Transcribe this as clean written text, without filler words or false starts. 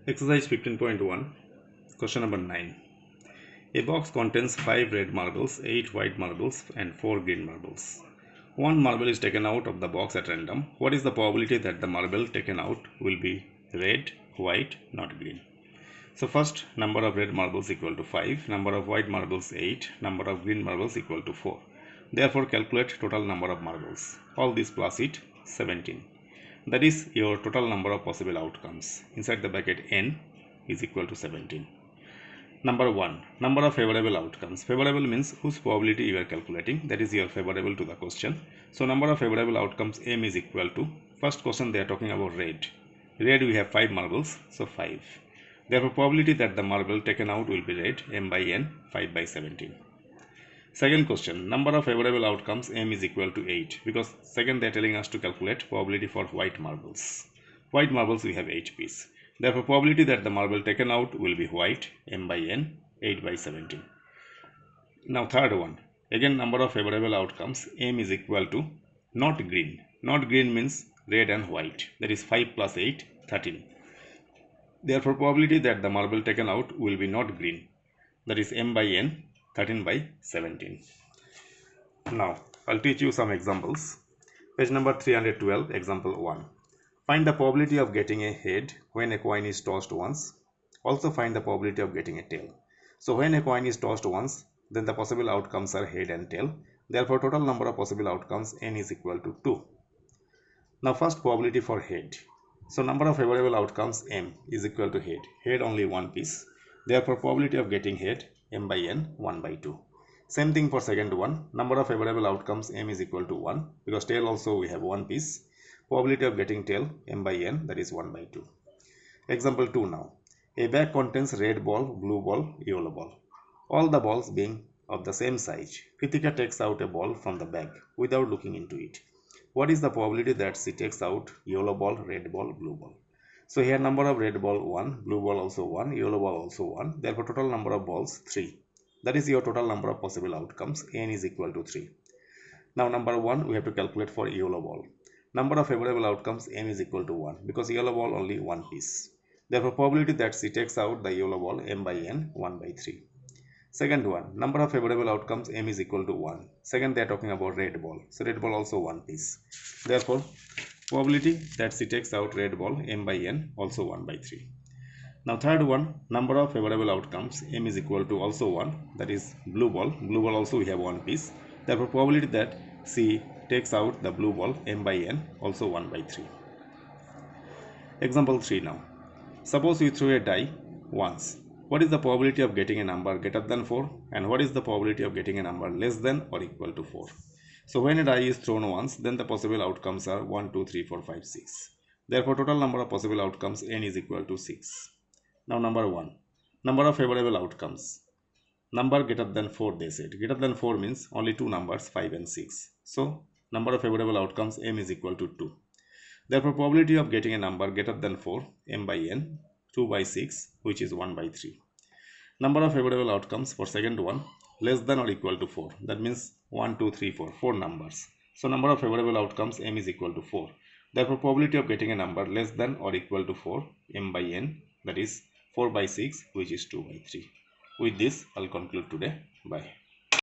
Exercise 15.1, question number 9. A box contains 5 red marbles, 8 white marbles, and 4 green marbles. One marble is taken out of the box at random. What is the probability that the marble taken out will be red, white, not green? So first, number of red marbles equal to 5, number of white marbles 8, number of green marbles equal to 4. Therefore, calculate total number of marbles. All this plus it 17. That is your total number of possible outcomes. Inside the bracket n is equal to 17. Number 1. Number of favorable outcomes. Favorable means whose probability you are calculating. That is your favorable to the question. So number of favorable outcomes m is equal to, first question they are talking about red. Red we have 5 marbles, so 5. Therefore probability that the marble taken out will be red, m by n, 5 by 17. Second question, number of favorable outcomes m is equal to 8, because second they are telling us to calculate probability for white marbles. White marbles we have 8 pieces. Therefore probability that the marble taken out will be white, m by n, 8 by 17. Now third one, again number of favorable outcomes m is equal to not green. Not green means red and white, that is 5 plus 8, 13. Therefore probability that the marble taken out will be not green, that is m by n, 13 by 17. Now I'll teach you some examples. Page number 312, example 1. Find the probability of getting a head when a coin is tossed once. Also find the probability of getting a tail. So when a coin is tossed once, then the possible outcomes are head and tail. Therefore total number of possible outcomes n is equal to 2. Now first probability for head. So number of favorable outcomes m is equal to head. Head only one piece. Therefore probability of getting head m by n, 1 by 2. Same thing for second one. Number of favorable outcomes m is equal to 1, because tail also we have one piece. Probability of getting tail m by n, that is 1 by 2. Example 2 now. A bag contains red ball, blue ball, yellow ball. All the balls being of the same size. Kritika takes out a ball from the bag without looking into it. What is the probability that she takes out yellow ball, red ball, blue ball? So here number of red ball 1, blue ball also 1, yellow ball also 1. Therefore total number of balls 3. That is your total number of possible outcomes. N is equal to 3. Now number 1 we have to calculate for yellow ball. Number of favorable outcomes m is equal to 1, because yellow ball only one piece. Therefore probability that she takes out the yellow ball m by n, 1 by 3. Second one, number of favorable outcomes m is equal to 1. Second they are talking about red ball. So red ball also one piece. Therefore probability that she takes out red ball m by n, also 1 by 3. Now third one, number of favorable outcomes m is equal to also 1, that is blue ball. Blue ball also we have one piece. Therefore probability that she takes out the blue ball m by n, also 1 by 3. Example 3 now. Suppose you throw a die once. What is the probability of getting a number greater than 4, and what is the probability of getting a number less than or equal to 4? So when a die is thrown once, then the possible outcomes are 1, 2, 3, 4, 5, 6. Therefore total number of possible outcomes n is equal to 6. Now number 1. Number of favorable outcomes. Number greater than 4 they said. Greater than 4 means only two numbers, 5 and 6. So number of favorable outcomes m is equal to 2. Therefore probability of getting a number greater than 4, m by n, 2 by 6, which is 1 by 3. Number of favorable outcomes for second one, less than or equal to 4. That means 1, 2, 3, 4, 4 numbers. So number of favorable outcomes m is equal to 4. Therefore probability of getting a number less than or equal to 4, m by n, that is 4 by 6, which is 2 by 3. With this I'll conclude today. Bye.